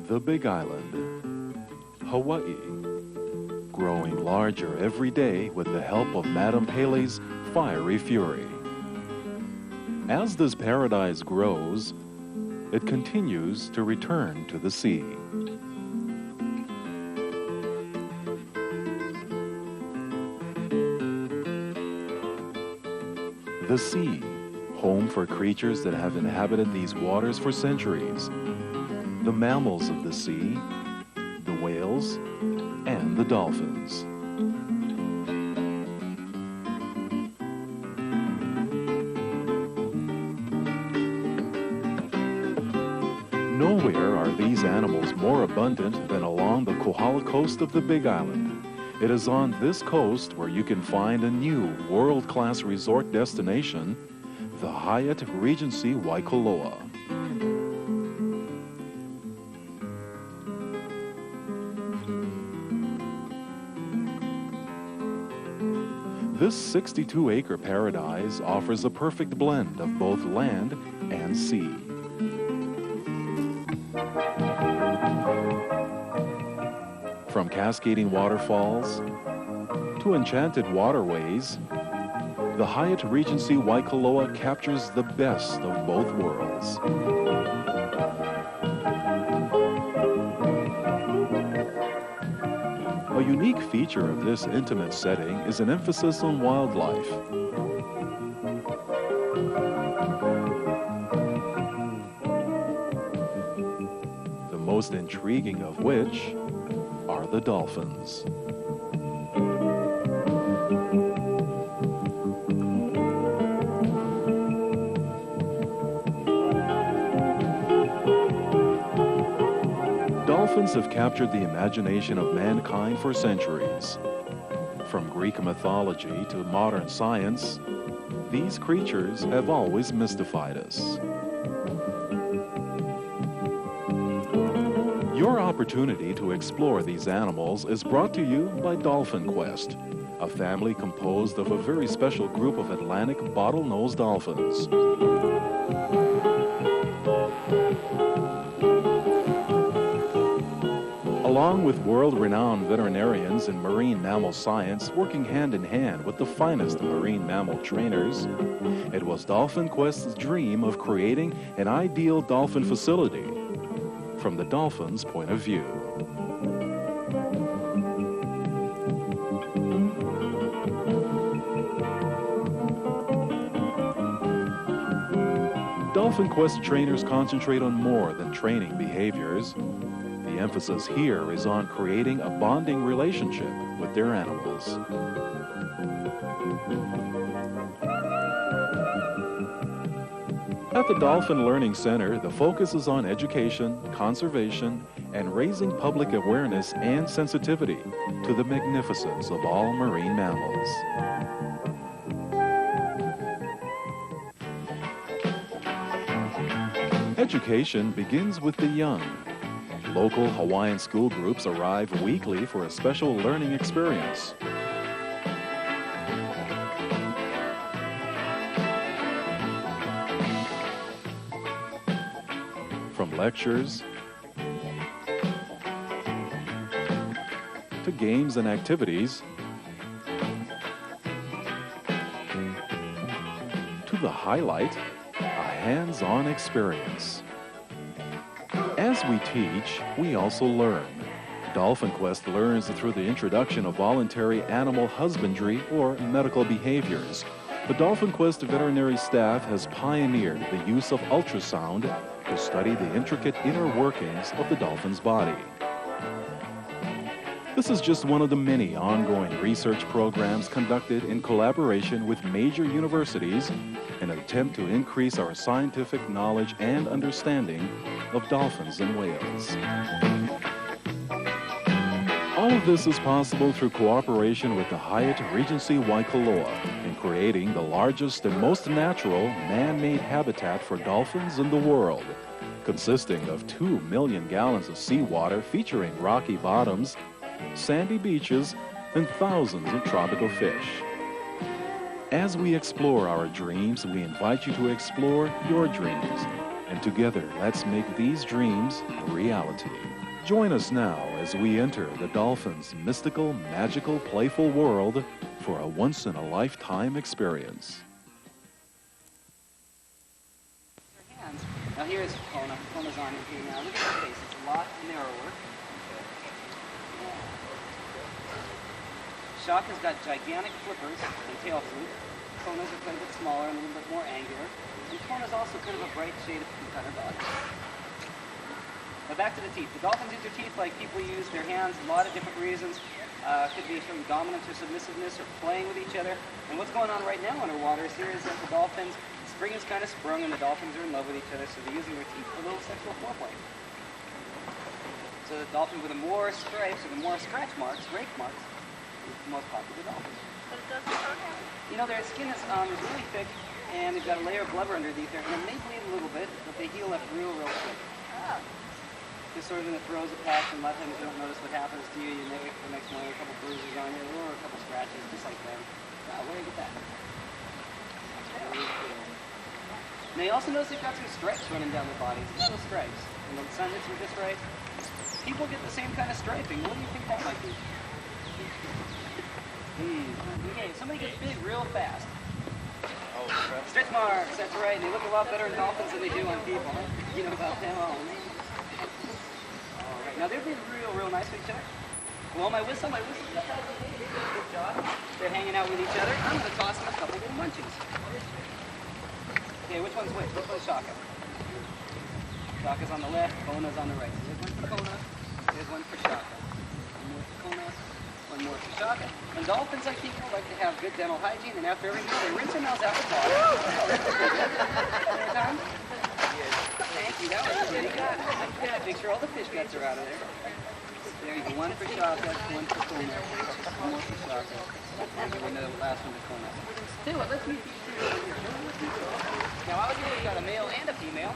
The Big Island, Hawaii, growing larger every day with the help of Madame Pele's fiery fury. As this paradise grows, it continues to return to the sea. The sea, home for creatures that have inhabited these waters for centuries. The mammals of the sea, the whales, and the dolphins. Nowhere are these animals more abundant than along the Kohala coast of the Big Island. It is on this coast where you can find a new world-class resort destination, the Hyatt Regency Waikoloa. This 62-acre paradise offers a perfect blend of both land and sea. From cascading waterfalls to enchanted waterways, the Hyatt Regency Waikoloa captures the best of both worlds. A unique feature of this intimate setting is an emphasis on wildlife. The most intriguing of which are the dolphins. Dolphins have captured the imagination of mankind for centuries. From Greek mythology to modern science, these creatures have always mystified us. Your opportunity to explore these animals is brought to you by Dolphin Quest, a family composed of a very special group of Atlantic bottlenose dolphins. Along with world-renowned veterinarians in marine mammal science working hand-in-hand with the finest marine mammal trainers, it was Dolphin Quest's dream of creating an ideal dolphin facility from the dolphin's point of view. Dolphin Quest trainers concentrate on more than training behaviors. The emphasis here is on creating a bonding relationship with their animals. At the Dolphin Learning Center, the focus is on education, conservation, and raising public awareness and sensitivity to the magnificence of all marine mammals. Education begins with the young. Local Hawaiian school groups arrive weekly for a special learning experience. From lectures to games and activities to the highlight, a hands-on experience. As we teach, we also learn. Dolphin Quest learns through the introduction of voluntary animal husbandry or medical behaviors. The Dolphin Quest veterinary staff has pioneered the use of ultrasound to study the intricate inner workings of the dolphin's body. This is just one of the many ongoing research programs conducted in collaboration with major universities in an attempt to increase our scientific knowledge and understanding of dolphins and whales. All of this is possible through cooperation with the Hyatt Regency Waikoloa in creating the largest and most natural man-made habitat for dolphins in the world, consisting of 2 million gallons of seawater featuring rocky bottoms, sandy beaches, and thousands of tropical fish. As we explore our dreams, we invite you to explore your dreams, and together let's make these dreams a reality. Join us now as we enter the dolphin's mystical, magical, playful world for a once-in-a-lifetime experience. Hands. Now here's Kona. Kona's on here now. Look at her face. It's a lot narrower. Shaka's got gigantic flippers and tail flute. Kona's are quite a bit smaller and a little bit more angular. And Kona's also kind of a bright shade of pink on her body. Now back to the teeth. The dolphins use their teeth like people use their hands, a lot of different reasons. Could be from dominance or submissiveness or playing with each other. And what's going on right now underwater is here is that the dolphins, spring is kind of sprung and the dolphins are in love with each other, so they're using their teeth for a little sexual foreplay. So the dolphin with the more stripes or the more scratch marks, rake marks, is the most popular dolphin. But it doesn't hurt him. You know, their skin is really thick and they've got a layer of blubber underneath there, and it may bleed a little bit, but they heal up real quick. Oh. Just sort of in the throes of passion, a lot of times you don't notice what happens to you. You may wake up the next morning, a couple bruises on you, or a couple scratches, just like them. Where do you get that? Now you also notice they've got some stripes running down their bodies, little stripes. And when the sun hits them just right, people get the same kind of striping. What do you think that might be? Okay, somebody gets big real fast. Stretch marks, that's right. They look a lot better in dolphins than they do on people. Huh? You know about them? Oh, man. Now they're being real nice with each other. Well, my whistle. Good job. They're hanging out with each other. I'm going to toss them a couple little munchies. Okay, which one's which? Which one's Shaka? Shaka's on the left, Kona's on the right. So here's one for Kona, here's one for Shaka. One more for Kona, one more for Shaka. And dolphins, like people, like to have good dental hygiene, and after every meal, they rinse their mouths out with water. One more time. Thank you, that was pretty good. Yeah, make sure all the fish guts are out of there. There you go, one for Shaka, one for Kona, one more for Shaka, and the last one to Kona. Tell you what, let's meet these two over here. Now, out here we've got a male and a female.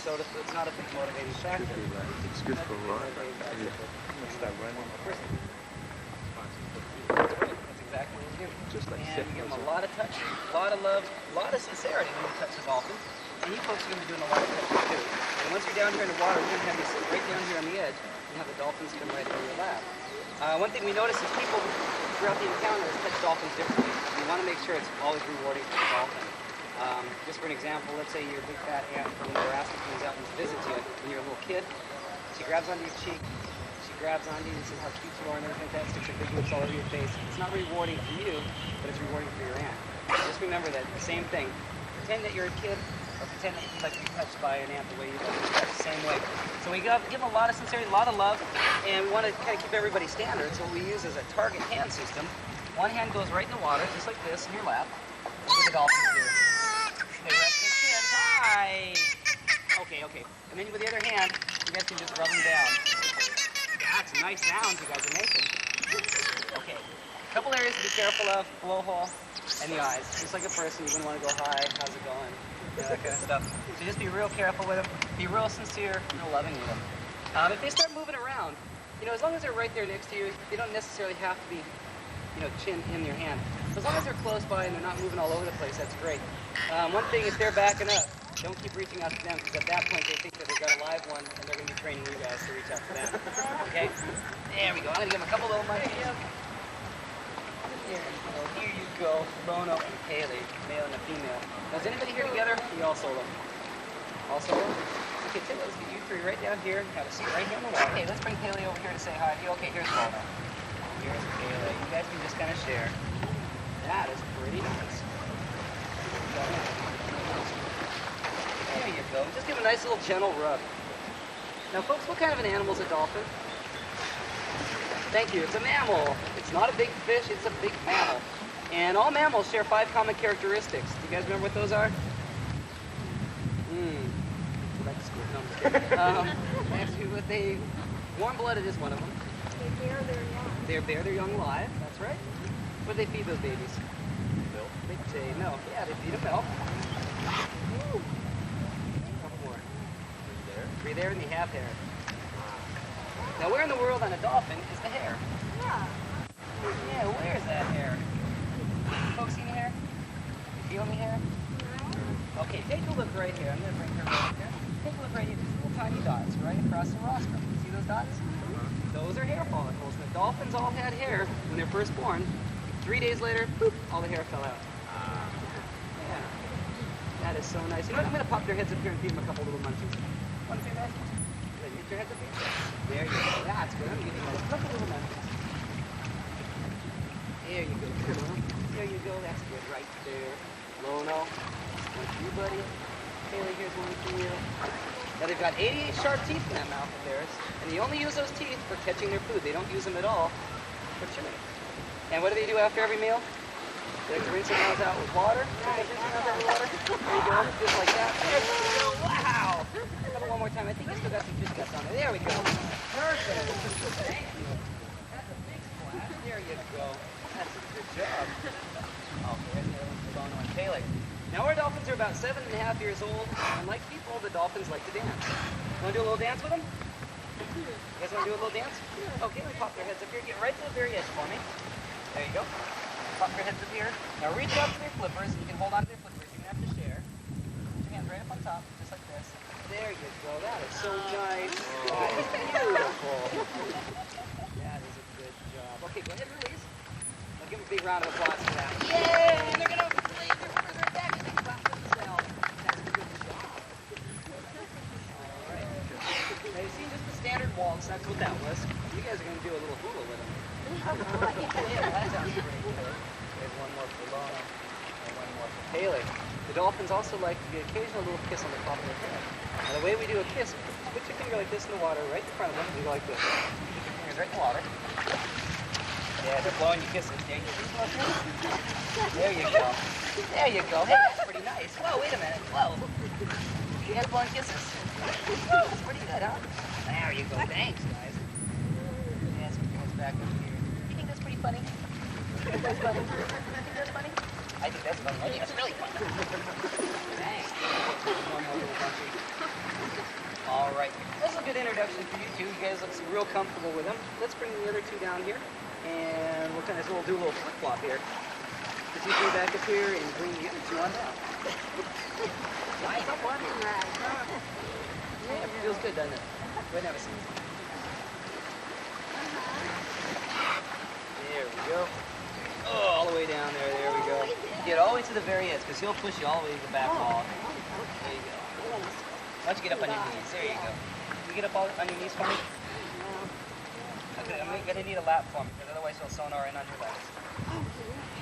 So it's not a big motivating factor. It's good for life. Start running. That's exactly what he's doing. Just like and you give him a lot of touch, a lot of love, a lot of sincerity when you touch the dolphin. And you folks are going to be doing a lot of touching too. And once you're down here in the water, we're going to have you sit right down here on the edge and have the dolphins come right over your lap. One thing we notice is people throughout the encounters touch dolphins differently. You want to make sure it's always rewarding for the dolphin. Just for an example, let's say your big fat aunt from Nebraska comes out and visits you when you're a little kid. She grabs onto your cheek, she grabs onto you and says how cute you are and everything like that, sticks her big lips all over your face. It's not rewarding for you, but it's rewarding for your aunt. Just remember that, the same thing. Pretend that you're a kid, or pretend that you'd like to be touched by an aunt the way you like to be touched the same way. So we give them a lot of sincerity, a lot of love, and we want to kind of keep everybody standard, so what we use is a target hand system. One hand goes right in the water, just like this, in your lap. That's what the dolphins do. They rest their chin. Hi! Okay. And then with the other hand, you guys can just rub them down. That's nice sounds you guys are making. Okay. A couple areas to be careful of, blowhole and the eyes. Just like a person, you're going to want to go, hi, how's it going? You know, that kind of stuff. So just be real careful with them. Be real sincere, real loving with them. If they start moving around, you know, as long as they're right there next to you, they don't necessarily have to be, you know, chin in your hand. As long as they're close by and they're not moving all over the place, that's great. One thing, if they're backing up, don't keep reaching out to them, because at that point they think that they've got a live one and they're going to be training you guys to reach out to them. Okay? There we go. I'm going to give them a couple little munchies. Here you go. Lono and Haley, male and a female. Now, is anybody here together? You all solo. All solo? Okay, Tim, let's get you three right down here. Have a seat right here on the wall. Okay, let's bring Haley over here to say hi. Okay, here's Lono. Here's Haley. You guys can just kind of share. That is pretty nice. There you go. Just give a nice little gentle rub. Now, folks, what kind of an animal is a dolphin? Thank you. It's a mammal. It's not a big fish. It's a big mammal. And all mammals share 5 common characteristics. Do you guys remember what those are? Like squid. They warm-blooded is one of them. They bear their young. They bear their young alive. That's right. What do they feed those babies? Milk. They say milk. Yeah, they feed them milk. Woo. A couple more. Three there, and they have hair. Now, where in the world on a dolphin is the hair? Yeah. Yeah, where is that hair? Folks see any hair? You feel any hair? No. Okay, take a look right here. I'm going to bring her right here. Take a look right here. These little tiny dots right across the rostrum. See those dots? Those are hair follicles. The dolphins all had hair when they're first born. 3 days later, boop, all the hair fell out. Yeah. That is so nice. You know what? I'm going to pop their heads up here and feed them a couple little munchies. Want to see that? Get your heads up here. There you go. That's good. I'm going to give you a couple little munchies. There you go. There you go. That's good right there. Lono. One for you, buddy. Haley, here's one for you. Now they've got 88 sharp teeth in that mouth of theirs, and they only use those teeth for catching their food. They don't use them at all for chewing. And what do they do after every meal? They like to rinse their mouths out with water. Rinse their mouths out with water. There you go. Just like that. There you go. Wow. Have it one more time. I think you still got some fish guts on there. There we go. Perfect. Thank you. That's a big splash. There you go. That's a good job. Okay, there's the other one for Lono and Haley. Now our dolphins are about 7.5 years old, and like people, the dolphins like to dance. Want to do a little dance with them? You guys want to do a little dance? Okay, let me pop their heads up here. Get right to the very edge for me. There you go. Pop their heads up here. Now reach out to their flippers. You can hold on to their flippers. You can have to share. Put your hands right up on top, just like this. There you go. That is so nice. That is beautiful. That is a good job. Okay, go ahead and release. I'll give them a big round of applause for that. Yay! They're going to release their flippers back and they clap themselves. That's a good job. All right. Now you see just the standard waltz. That's what that was. You guys are going to do a little hula with them. Yeah, that sounds pretty good. There's one more for Lono and one more for Haley. The dolphins also like the occasional little kiss on the top of their head. Now the way we do a kiss, put your finger like this in the water right in front of them, and you go like this. Put your fingers right in the water. Yeah, they're blowing you kisses. There you go. There you go. Hey, that's pretty nice. Whoa, wait a minute. Whoa. You guys blowing kisses? That's pretty good, huh? There you go. Thanks, guys. Yeah, some goes back up here. You think that's pretty funny? You think that's funny? You think that's funny? I think that's funny. I think that's really funny. Thanks. One more little bunchie. All right. That's a good introduction for you two. You guys look real comfortable with them. Let's bring the other two down here. And we'll kind of do a little flip-flop here. Put you three back up here and bring the other two on down. Nice. Yeah, it feels good, doesn't it? Go ahead and have a seat. There we go. Oh, all the way down there. There we go. Get all the way to the very edge, because he'll push you all the way to the back wall. There you go. Why don't you get up on your knees? There you go. Can you get up all on your knees for me? Okay, I'm going to need a lap for me, because otherwise he'll sonar in on your legs.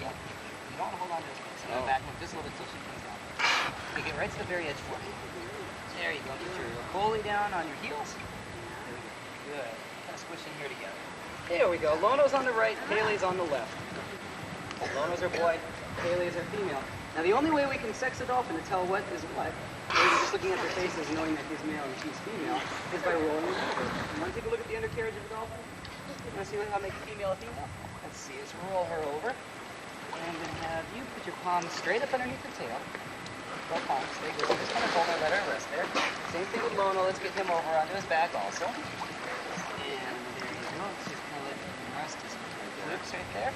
Yeah. You don't want to hold on to his legs. I'm going to back him just a little bit till she comes down. Okay, get right to the very edge for me. There you go. Get your fully down on your heels. There we go. Good. Kind of squish in here together. There we go. Lono's on the right, Haley's on the left. Lono's our boy, Haley's our female. Now the only way we can sex a dolphin to tell what is what, just looking at their faces and knowing that he's male and she's female, is by rolling them over. You want to take a look at the undercarriage of a dolphin? You want to see how to make a female a female? Let's see. Let's roll her over. And I'm going to have you put your palms straight up underneath the tail. Both palms. Stay good. Just kind of hold her, let her rest there. Same thing with Lono. Let's get him over onto his back also. And there you go. Let's just kind of let him rest his lips right there.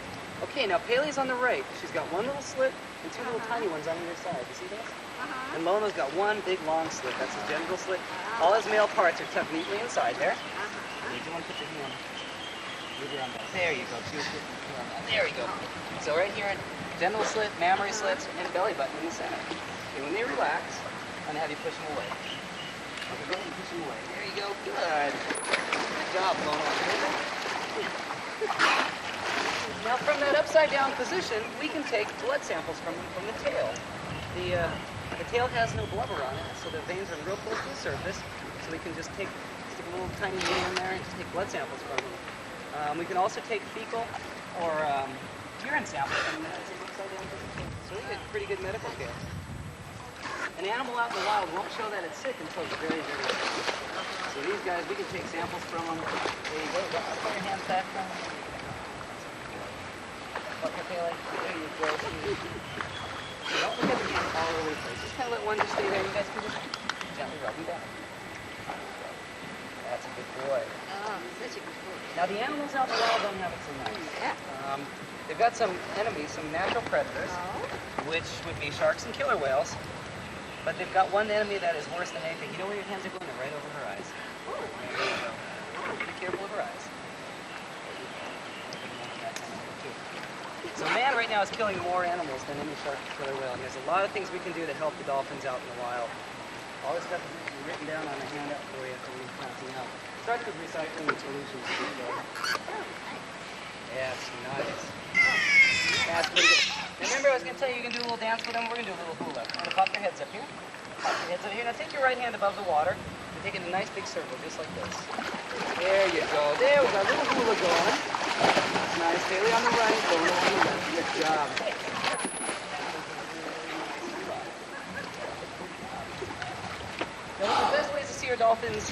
Okay, now Paley's on the right. She's got one little slit and two little tiny ones on either side. You see those? And Lono's got one big long slit. That's his genital slit. All his male parts are tucked neatly inside there. You do want to put your hand. There you go. There we go. So right here, genital slit, mammary slits, and belly button in the center. And when they relax, I'm going to have you push them away. Okay, go ahead and push them away. There you go. Good. Good job, Lono. Now from that upside down position, we can take blood samples from them from the tail. The tail has no blubber on it, so the veins are real close to the surface. So we can just stick a little tiny needle in there and just take blood samples from them. We can also take fecal or urine samples from the upside down position. So we get pretty good medical care. And an animal out in the wild won't show that it's sick until it's very, very sick. So these guys, we can take samples from them. There you go. I'll put your hands back from them. Fuck your tail. There you go. So don't look at the hands all over the place. Just kind of let one just stay there. You guys can just gently rub them down. That's a good boy. Oh, such a good boy. Now the animals out in the wild don't have it so nice. Yeah. They've got some enemies, some natural predators, which would be sharks and killer whales. But they've got one enemy that is worse than anything. You know where your hands are going? They're right over her eyes. There you go. Be careful of her eyes. So man right now is killing more animals than any shark or killer whale. And there's a lot of things we can do to help the dolphins out in the wild. All this stuff is written down on a handout for you for you passing out. Starts with recycling and solutions. Yes, nice. That's pretty good. Now remember, I was going to tell you, you can do a little dance with them. We're going to do a little hula. I'm going to pop your heads up here. Pop your heads up here. Now take your right hand above the water and take it in a nice big circle, just like this. There you go. There we got a little hula going. That's nice. Haley on the right, going on the left. Good job. Now, one of the best ways to see our dolphins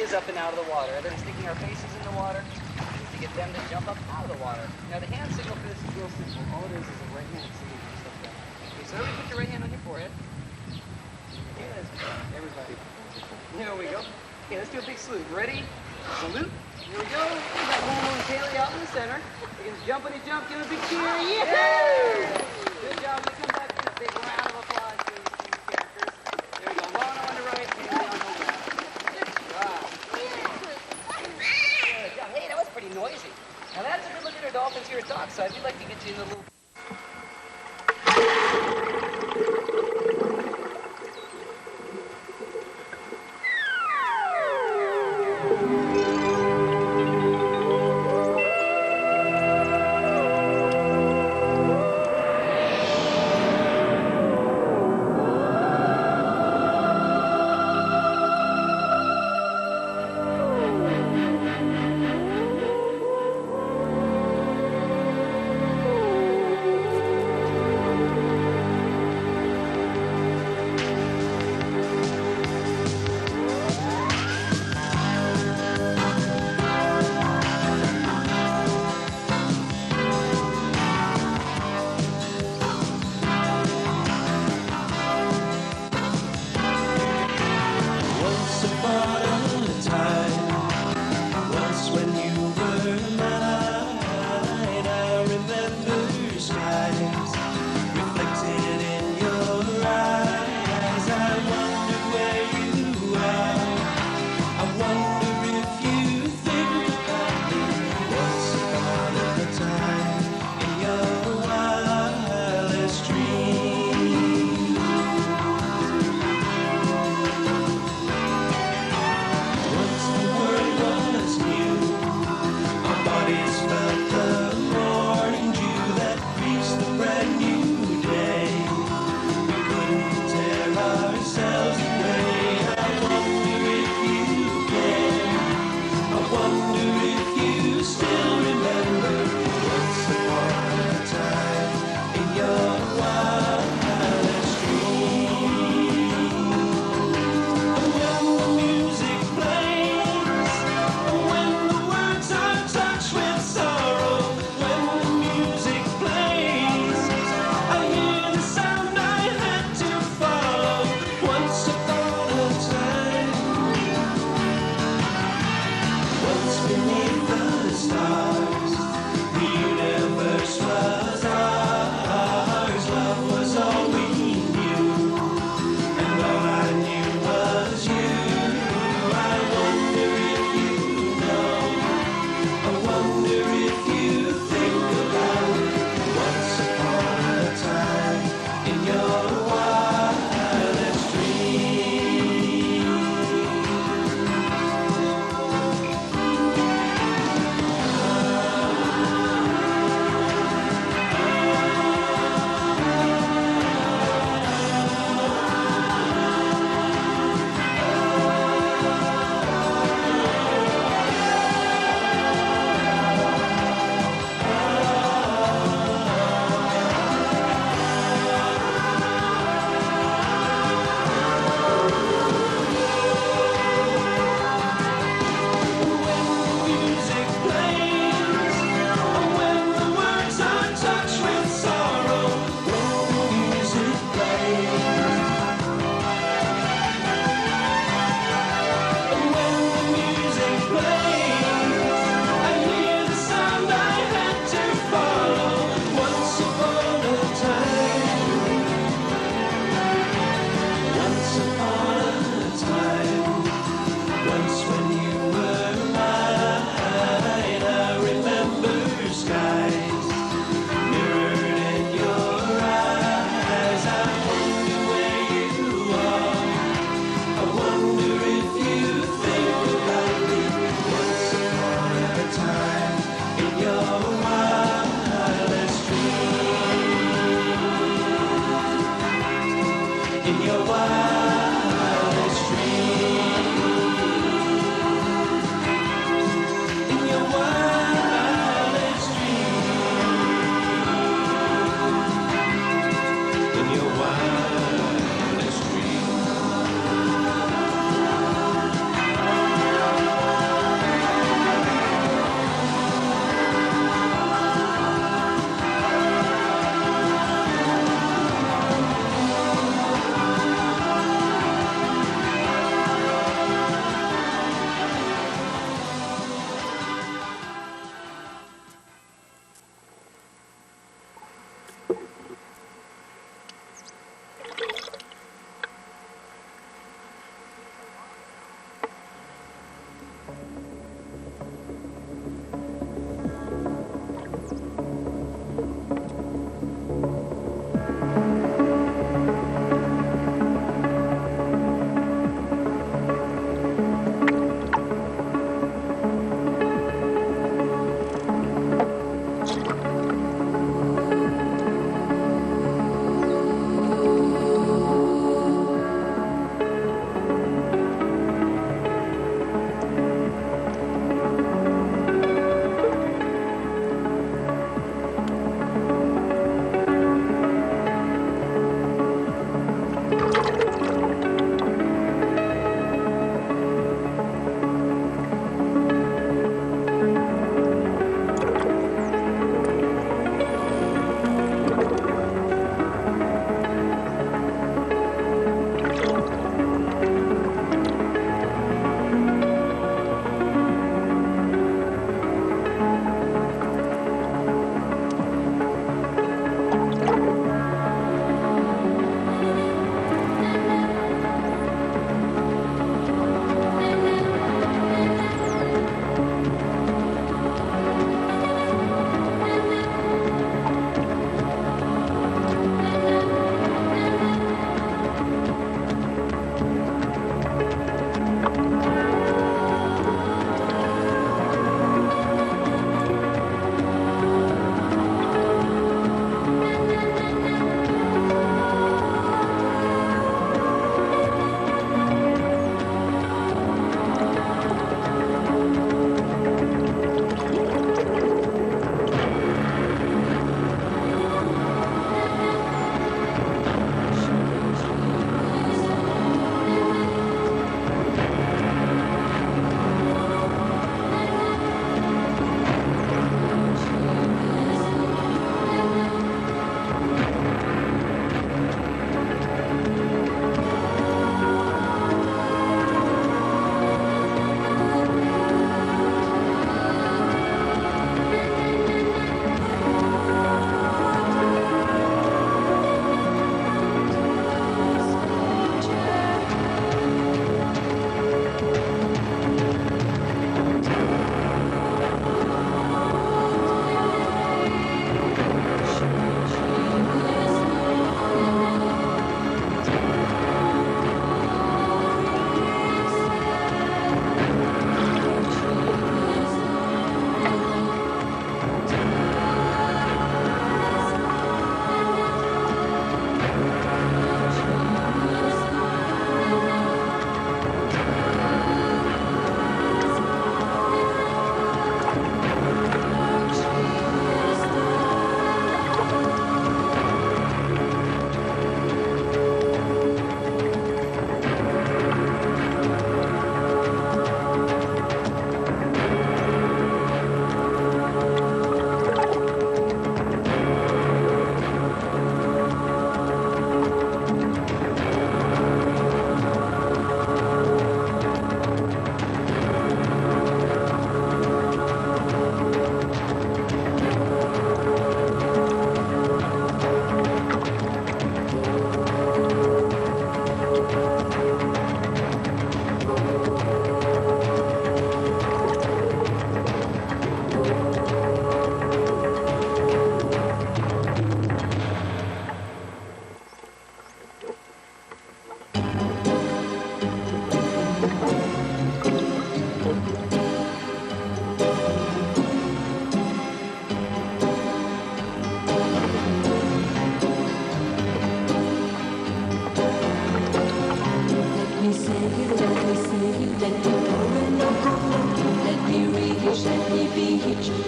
is up and out of the water. Other than sticking our faces in the water, is to get them to jump up out of the water. Now, the hand signal for this is real simple. All it is a right hand signal, just like that. Okay, so everybody put your right hand on your forehead. Okay, let's go. Everybody. There we go. Okay, let's do a big salute. Ready? Salute. Here we go. We got Momo and Kaylee out in the center. You can jump when you jump. Give them a big cheer. Yeah! Good job. We come back in a big round of applause for these two characters. There we go. Mono on the right, Kaylee on the left. Good job. Good job. Hey, that was pretty noisy. Now that's a good look at our dolphins here at Dockside. We'd like to get you in the little...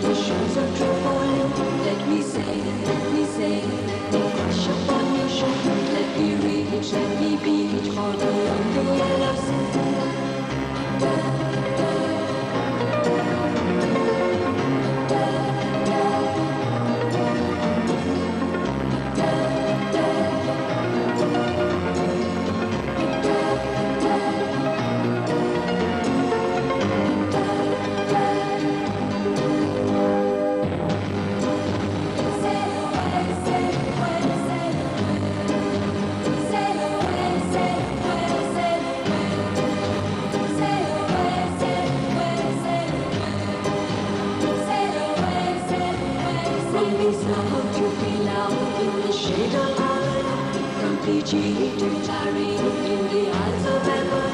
oceans are trembling. Let me sail, crash upon your shore. Let me reach, let me beach, for beyond the yellow sea. Fiji to Tari, in the Isles of Heaven,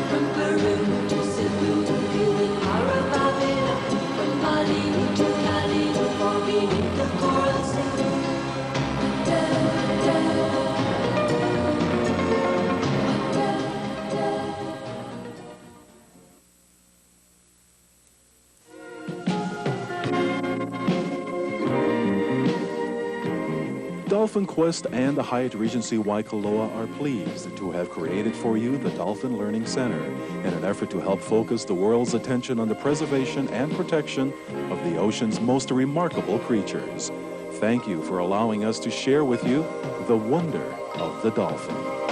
from Peru to Cebu, feeling Arabella, from Bali to Cali, for beneath the coral sea. Dolphin Quest and the Hyatt Regency Waikoloa are pleased to have created for you the Dolphin Learning Center in an effort to help focus the world's attention on the preservation and protection of the ocean's most remarkable creatures. Thank you for allowing us to share with you the wonder of the dolphin.